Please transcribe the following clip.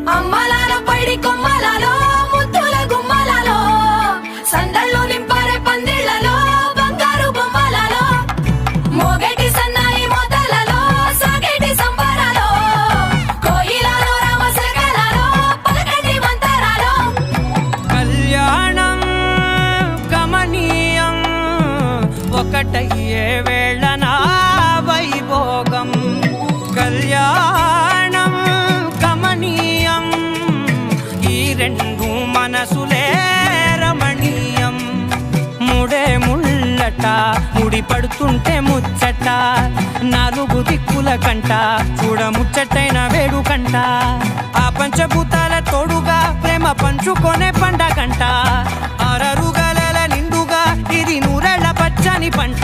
అమ్మలాలో పైడి కొమ్మలాలో ముద్దుల గుమ్మలాలో సందళ్ళు నింపారే పందిళ్లలో బంగారు బొమ్మలాలో మోగేటి సన్నాయి మోతలలో సాగేటి సంబరాలో కోయిలలో రామసగలలో పలకటి మంతరాలో కళ్యాణం గమనీయం ఒకటయ్యే వేళ నా వైభోగం కళ్యాణం గమనీయం ఈ రెండు మనసులే రమణీయం ముడే ముళ్ళట ముడి పడుతుంటే ముచ్చట నాలుగు దిక్కుల కంట చూడ ముచ్చటైన వేడుకంట ఆ పంచభూతాల తోడుగా ప్రేమ పంచుకొనే పండగంట ఆరరుగల నిండుగా ఇది నూరెళ్ళ పచ్చని పంట